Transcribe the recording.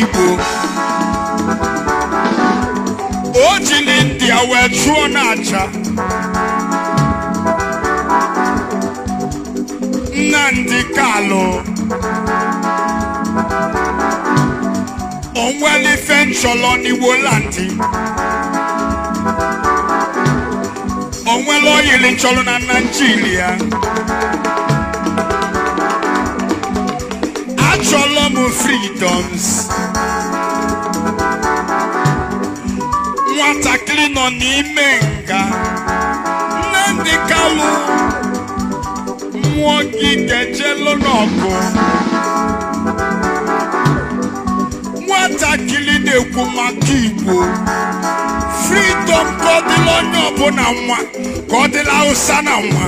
Igbo o ji n'India wee chụọ n'aja Nnamdi Kanu onwere ife nchọrọ n'Igbo landị onwere oyiri nchọrọ na Nigeria achọrọ m freedoms nwatakịrị nọ n'ime nga Nnamdi Kanu mmụọ gị ga-ejelu n'ọgụ nwatakịrị na-ekwu maka Igbo freedom ka ọ dịla onye ọbụla nwa ka ọ dịla Hausa na nwa